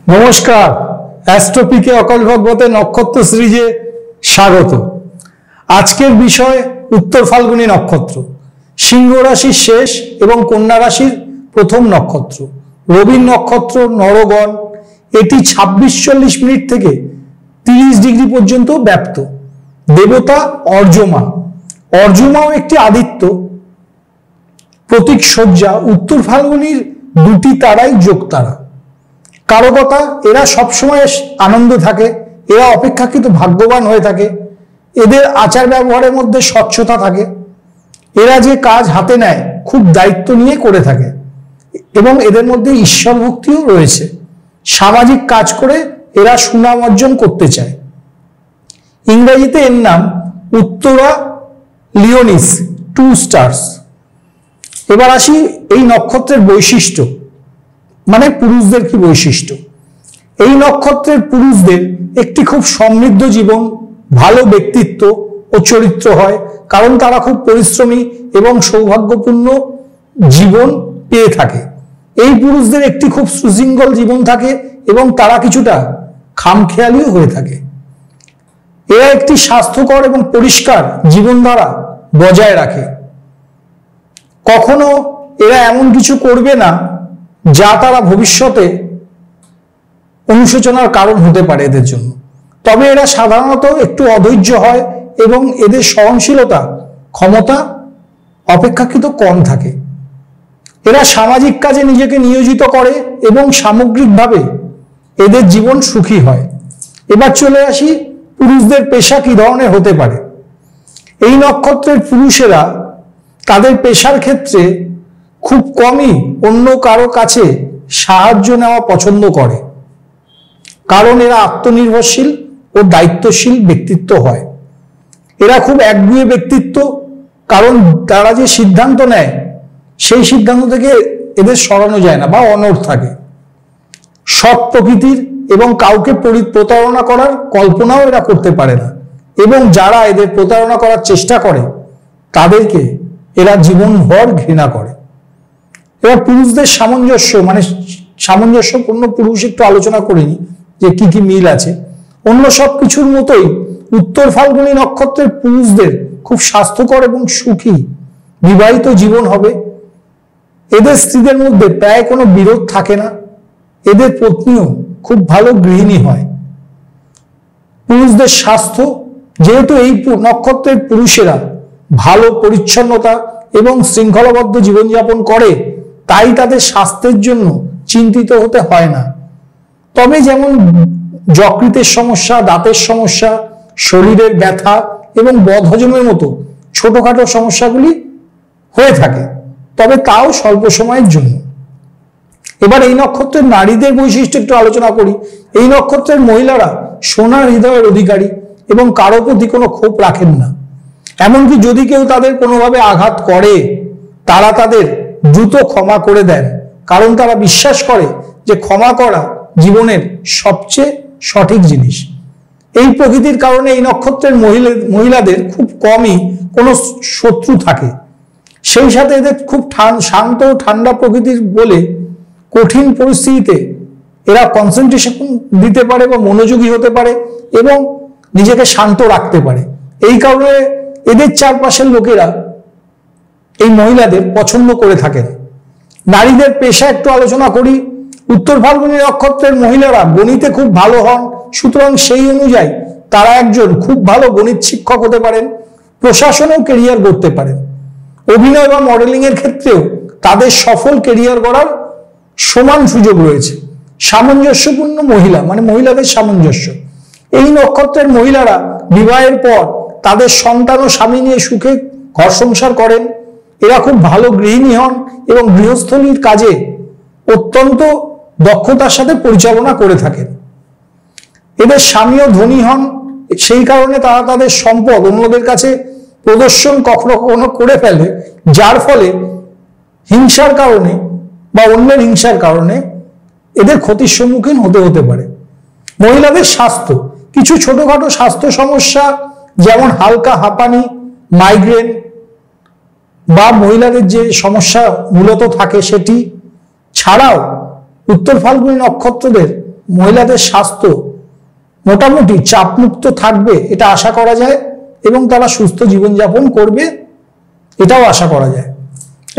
নমস্কার, অ্যাস্ট্রোপিকে অকাল ভাগবতে নক্ষত্র সিরিজে স্বাগত। আজকের বিষয় উত্তর ফাল্গুনী নক্ষত্র, সিংহ রাশির শেষ এবং কন্যা রাশির প্রথম নক্ষত্র। রবির নক্ষত্র নরগণ, এটি 26:40 থেকে 30 ডিগ্রি পর্যন্ত ব্যাপ্ত। দেবতা অর্জমা, অর্জমাও একটি আদিত্য। প্রতীক সজ্জা উত্তর ফাল্গুনীর দুটি তারাই যোগ তারা। কারকতা, এরা সবসময় আনন্দ থাকে, এরা অপেক্ষাকৃত ভাগ্যবান হয়ে থাকে, এদের আচার ব্যবহারের মধ্যে স্বচ্ছতা থাকে, এরা যে কাজ হাতে নেয় খুব দায়িত্ব নিয়ে করে থাকে এবং এদের মধ্যে ঈশ্বর ভক্তিও রয়েছে। সামাজিক কাজ করে এরা সুনাম অর্জন করতে চায়। ইংরেজিতে এর নাম উত্তরা লিওনিস, 2 স্টার্স। এবার আসি এই নক্ষত্রের বৈশিষ্ট্য, মানে পুরুষদের কি বৈশিষ্ট্য। এই নক্ষত্রের পুরুষদের একটি খুব সমৃদ্ধ জীবন, ভালো ব্যক্তিত্ব ও চরিত্র হয়, কারণ তারা খুব পরিশ্রমী এবং সৌভাগ্যপূর্ণ জীবন পেয়ে থাকে। এই পুরুষদের একটি খুব সুশৃঙ্খল জীবন থাকে এবং তারা কিছুটা খামখেয়ালিও হয়ে থাকে। এরা একটি স্বাস্থ্যকর এবং পরিষ্কার জীবনধারা বজায় রাখে। কখনো এরা এমন কিছু করবে না যা তারা ভবিষ্যতে অনুশোচনার কারণ হতে পারে এদের জন্য। তবে এরা সাধারণত একটু অধৈর্য হয় এবং এদের সহনশীলতা ক্ষমতা অপেক্ষাকৃত কম থাকে। এরা সামাজিক কাজে নিজেকে নিয়োজিত করে এবং সামগ্রিকভাবে এদের জীবন সুখী হয়। এবার চলে আসি পুরুষদের পেশা কি ধরনের হতে পারে। এই নক্ষত্রের পুরুষেরা তাদের পেশার ক্ষেত্রে খুব কমই অন্য কারো কাছে সাহায্য নেওয়া পছন্দ করে, কারণ এরা আত্মনির্ভরশীল ও দায়িত্বশীল ব্যক্তিত্ব হয়। এরা খুব একগুঁয়ে ব্যক্তিত্ব, কারণ তারা যে সিদ্ধান্ত নেয় সেই সিদ্ধান্ত থেকে এদের সরানো যায় না বা অনড় থাকে। সৎ প্রকৃতির এবং কাউকে প্রতারণা করার কল্পনাও এরা করতে পারে না, এবং যারা এদের প্রতারণা করার চেষ্টা করে তাদেরকে এরা জীবনভর ঘৃণা করে। এবার পুরুষদের সামঞ্জস্য, মানে সামঞ্জস্যপূর্ণ পুরুষ একটু আলোচনা করিনি যে কি কি মিল আছে। অন্য সব কিছুর মতোই উত্তর ফাল্গুনী নক্ষত্রের পুরুষদের খুব স্বাস্থ্যকর এবং সুখী বিবাহিত জীবন হবে। এদের স্ত্রীদের মধ্যে প্রায় কোনো বিরোধ থাকে না। এদের পত্নীও খুব ভালো গৃহিণী হয়। পুরুষদের স্বাস্থ্য, যেহেতু এই নক্ষত্রের পুরুষেরা ভালো পরিচ্ছন্নতা এবং শৃঙ্খলাবদ্ধ জীবনযাপন করে, তাই তাদের স্বাস্থ্যের জন্য চিন্তিত হতে হয় না। তবে যেমন যকৃতের সমস্যা, দাঁতের সমস্যা, শরীরের ব্যথা এবং বদহজমের মতো ছোটখাটো সমস্যাগুলি হয়ে থাকে, তবে তাও স্বল্প সময়ের জন্য। এবার এই নক্ষত্রের নারীদের বৈশিষ্ট্য একটু আলোচনা করি। এই নক্ষত্রের মহিলারা সোনার হৃদয়ের অধিকারী এবং কারো প্রতি কোনো ক্ষোভ রাখেন না। এমনকি যদি কেউ তাদের কোনোভাবে আঘাত করে, তারা তাদের দ্রুত ক্ষমা করে দেন, কারণ তারা বিশ্বাস করে যে ক্ষমা করা জীবনের সবচেয়ে সঠিক জিনিস। এই প্রকৃতির কারণে এই নক্ষত্রের মহিলাদের খুব কমই কোনো শত্রু থাকে। সেই সাথে এদের খুব শান্ত ঠান্ডা প্রকৃতির বলে কঠিন পরিস্থিতিতে এরা কনসেন্ট্রেশন দিতে পারে বা মনোযোগী হতে পারে এবং নিজেকে শান্ত রাখতে পারে। এই কারণে এদের চারপাশের লোকেরা এই মহিলাদের পছন্দ করে থাকেন। নারীদের পেশা একটু আলোচনা করি। উত্তর ফাল্গুনী নক্ষত্রের মহিলারা গণিতে খুব ভালো হন, সুতরাং সেই অনুযায়ী তারা একজন খুব ভালো গণিত শিক্ষক হতে পারেন। প্রশাসনেও কেরিয়ার গড়তে পারেন। অভিনয় বা মডেলিং এর ক্ষেত্রেও তাদের সফল কেরিয়ার গড়ার সমান সুযোগ রয়েছে। সামঞ্জস্যপূর্ণ মহিলা, মানে মহিলাদের সামঞ্জস্য। এই নক্ষত্রের মহিলারা বিবাহের পর তাদের সন্তান ও স্বামী নিয়ে সুখে ঘর সংসার করেন। এরা খুব ভালো গৃহিণী হন এবং গৃহস্থলীর কাজে অত্যন্ত দক্ষতার সাথে পরিচালনা করে থাকেন। এদের স্বামীও ধনী হন, সেই কারণে তারা তাদের সম্পদ অন্যদের কাছে প্রদর্শন কখনো কখনো করে ফেলে, যার ফলে হিংসার কারণে বা অন্যের হিংসার কারণে এদের ক্ষতির সম্মুখীন হতে পারে। মহিলাদের স্বাস্থ্য, কিছু ছোটখাটো স্বাস্থ্য সমস্যা যেমন হালকা হাঁপানি, মাইগ্রেন বা মহিলাদের যে সমস্যা মূলত থাকে সেটি ছাড়াও উত্তর ফাল্গুনী নক্ষত্রদের মহিলাদের স্বাস্থ্য মোটামুটি চাপমুক্ত থাকবে এটা আশা করা যায় এবং তারা সুস্থ জীবনযাপন করবে এটাও আশা করা যায়।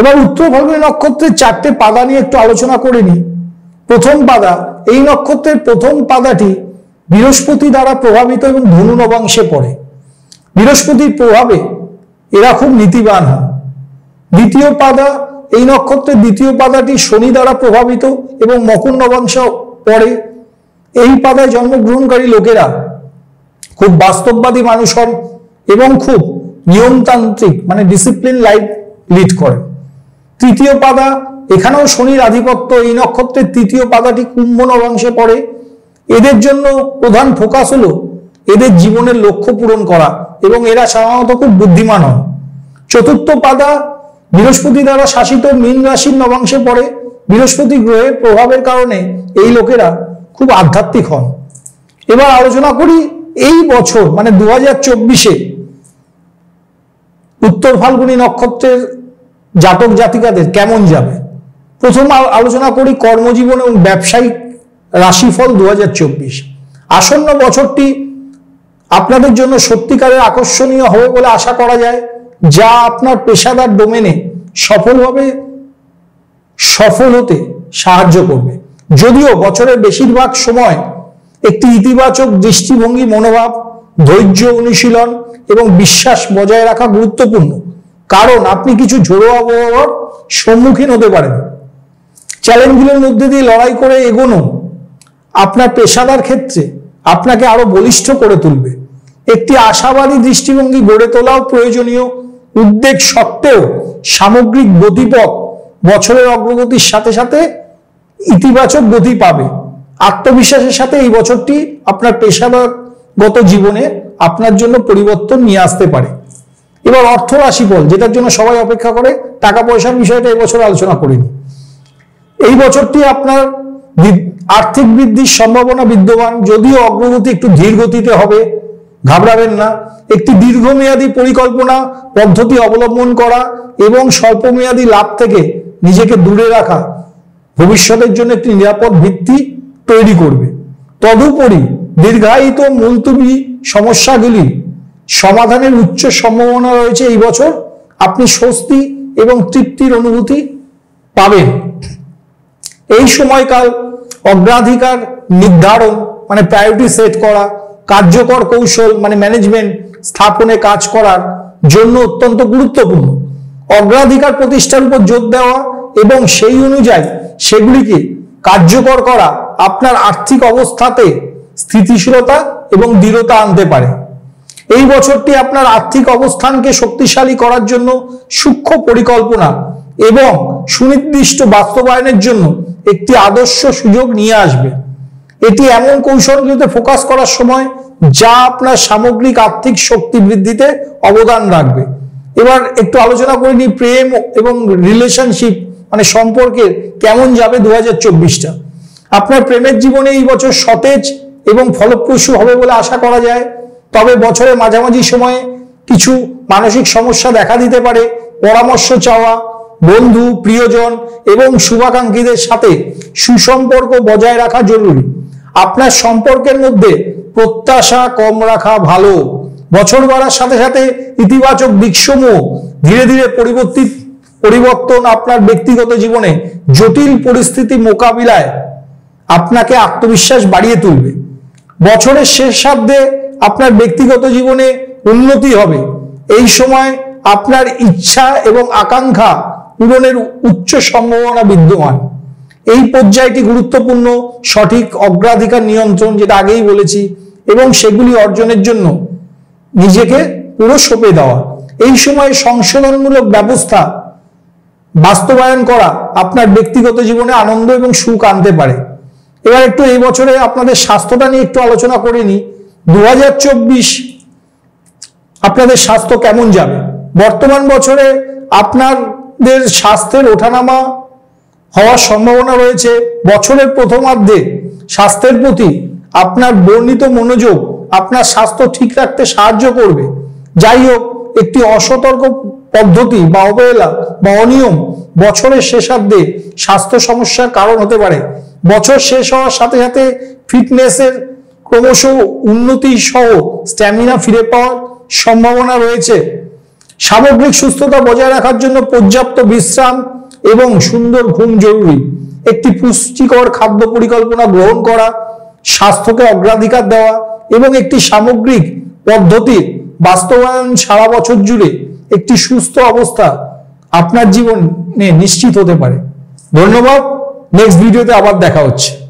এবার উত্তর ফাল্গুনী নক্ষত্রের 4টে পাদা নিয়ে একটু আলোচনা করে নিই। প্রথম পাদা, এই নক্ষত্রের প্রথম পাদাটি বৃহস্পতি দ্বারা প্রভাবিত এবং ধনু নবাংশে পড়ে। বৃহস্পতির প্রভাবে এরা খুব নীতিবান হয়। দ্বিতীয় পাদা, এই নক্ষত্রের দ্বিতীয় পাদাটি শনি দ্বারা প্রভাবিত এবং মকর নবাংশ পড়ে। এই পাদায় জন্মগ্রহণকারী লোকেরা খুব বাস্তববাদী মানুষ হন এবং খুব নিয়মতান্ত্রিক মানে ডিসিপ্লিন লাইফ লিড করেন। তৃতীয় পাদা, এখানেও শনির আধিপত্য। এই নক্ষত্রের তৃতীয় পাদাটি কুম্ভ নবাংশে পড়ে। এদের জন্য প্রধান ফোকাস হলো এদের জীবনের লক্ষ্য পূরণ করা এবং এরা সাধারণত খুব বুদ্ধিমান হন। চতুর্থ পাদা বৃহস্পতি দ্বারা শাসিত মীন রাশির নবাংশে পড়ে। বৃহস্পতি গ্রহের প্রভাবের কারণে এই লোকেরা খুব আধ্যাত্মিক হন। এবার আলোচনা করি এই বছর মানে 2024-এ উত্তর ফাল্গুনী নক্ষত্রের জাতক জাতিকাদের কেমন যাবে। প্রথম আলোচনা করি কর্মজীবন এবং ব্যবসায়িক রাশিফল 2024। আসন্ন বছরটি আপনাদের জন্য সত্যিকারের আকর্ষণীয় হবে বলে আশা করা যায়, যা আপনার পেশাদার ডোমেনে সফলভাবে সফল হতে সাহায্য করবে। যদিও বছরের বেশিরভাগ সময় একটি ইতিবাচক দৃষ্টিভঙ্গি, মনোভাব, ধৈর্য অনুশীলন এবং বিশ্বাস বজায় রাখা গুরুত্বপূর্ণ, কারণ আপনি কিছু ঝোড়ো আবহাওয়ার সম্মুখীন হতে পারেন। চ্যালেঞ্জগুলোর মধ্যে দিয়ে লড়াই করে এগোনো আপনার পেশাদার ক্ষেত্রে আপনাকে আরো বলিষ্ঠ করে তুলবে। একটি আশাবাদী দৃষ্টিভঙ্গি গড়ে তোলাও প্রয়োজনীয়। উদ্বেগ সত্ত্বেও সামগ্রিক গতিপথ বছরের অগ্রগতির সাথে সাথে ইতিবাচক গতি পাবে। আত্মবিশ্বাসের সাথে এই বছরটি আপনার পেশাগত জীবনে আপনার জন্য পরিবর্তন নিয়ে আসতে পারে। এবার অর্থ রাশিফল, যেটার জন্য সবাই অপেক্ষা করে, টাকা পয়সার বিষয়টা এই বছর আলোচনা করিনি। এই বছরটি আপনার আর্থিক বৃদ্ধির সম্ভাবনা বিদ্যমান, যদিও অগ্রগতি একটু ধীর গতিতে হবে, ঘাবড়াবেন না। একটি দীর্ঘমেয়াদী পরিকল্পনা পদ্ধতি অবলম্বন করা এবং স্বল্পমেয়াদী লাভ থেকে নিজেকে দূরে রাখা ভবিষ্যতের জন্য একটি নিরাপদ ভিত্তি তৈরি করবে। তদুপরি দীর্ঘায়িত মুলতবি সমস্যাগুলি সমাধানের উচ্চ সম্ভাবনা রয়েছে। এই বছর আপনি স্বস্তি এবং তৃপ্তির অনুভূতি পাবেন। এই সময়কাল অগ্রাধিকার নির্ধারণ মানে প্রায়োরিটি সেট করা, কার্যকর কৌশল মানে ম্যানেজমেন্ট স্থাপনে কাজ করার জন্য অত্যন্ত গুরুত্বপূর্ণ। অগ্রাধিকার প্রতিষ্ঠার উপর জোর দেওয়া এবং সেই অনুযায়ী সেগুলিকে কার্যকর করা আপনার আর্থিক অবস্থাতে স্থিতিশীলতা এবং দৃঢ়তা আনতে পারে। এই বছরটি আপনার আর্থিক অবস্থানকে শক্তিশালী করার জন্য সূক্ষ্ম পরিকল্পনা এবং সুনির্দিষ্ট বাস্তবায়নের জন্য একটি আদর্শ সুযোগ নিয়ে আসবে। এটি এমন কৌশলগুলিতে ফোকাস করার সময় যা আপনার সামগ্রিক আর্থিক শক্তি বৃদ্ধিতে অবদান রাখবে। এবার একটু আলোচনা করে নিই প্রেম এবং রিলেশনশিপ মানে সম্পর্কের কেমন যাবে 2024টা। আপনার প্রেমের জীবনে এই বছর সতেজ এবং ফলপ্রসূ হবে বলে আশা করা যায়, তবে বছরের মাঝামাঝি সময়ে কিছু মানসিক সমস্যা দেখা দিতে পারে। পরামর্শ চাওয়া, বন্ধু, প্রিয়জন এবং শুভাকাঙ্ক্ষীদের সাথে সুসম্পর্ক বজায় রাখা জরুরি। আপনার সম্পর্কের মধ্যে প্রত্যাশা কম রাখা ভালো। বছর বাড়ার সাথে সাথে ইতিবাচক দিকসমূহ ধীরে ধীরে পরিবর্তন আপনার ব্যক্তিগত জীবনে জটিল পরিস্থিতি মোকাবিলায় আপনাকে আত্মবিশ্বাস বাড়িয়ে তুলবে। বছরের শেষার্ধে আপনার ব্যক্তিগত জীবনে উন্নতি হবে। এই সময় আপনার ইচ্ছা এবং আকাঙ্ক্ষা পূরণের উচ্চ সম্ভাবনা বিদ্যমান। এই পর্যায়টি গুরুত্বপূর্ণ। সঠিক অগ্রাধিকার নিয়ন্ত্রণ, যেটা আগেই বলেছি, এবং সেগুলি অর্জনের জন্য নিজেকে পুরো সঁপে দেওয়া। এই সময় সংশোধনমূলক ব্যবস্থা বাস্তবায়ন করা আপনার ব্যক্তিগত জীবনে আনন্দ এবং সুখ আনতে পারে। এবার একটু এই বছরে আপনাদের স্বাস্থ্যটা নিয়ে একটু আলোচনা করে নিই। 2024 আপনাদের স্বাস্থ্য কেমন যাবে। বর্তমান বছরে আপনাদের স্বাস্থ্যের ওঠানামা হওয়ার সম্ভাবনা রয়েছে। বছরের প্রথমার্ধে স্বাস্থ্যের প্রতি আপনার বর্ণিত মনোযোগ আপনার স্বাস্থ্য ঠিক রাখতে সাহায্য করবে। যাই হোক, একটি অসতর্ক পদ্ধতি বা অবহেলা বা অনিয়ম বছরের শেষার্ধে স্বাস্থ্য সমস্যার কারণ হতে পারে। বছর শেষ হওয়ার সাথে সাথে ফিটনেসের ক্রমশ উন্নতি সহ স্ট্যামিনা ফিরে পাওয়ার সম্ভাবনা রয়েছে। সামগ্রিক সুস্থতা বজায় রাখার জন্য পর্যাপ্ত বিশ্রাম এবং সুন্দর ঘুম জরুরি। একটি পুষ্টিকর খাদ্য পরিকল্পনা গ্রহণ করা, স্বাস্থ্যকে অগ্রাধিকার দেওয়া এবং একটি সামগ্রিক পদ্ধতির বাস্তবায়ন সারা বছর জুড়ে একটি সুস্থ অবস্থা আপনার জীবনে নিশ্চিত হতে পারে। ধন্যবাদ। নেক্সট ভিডিওতে আবার দেখা হচ্ছে।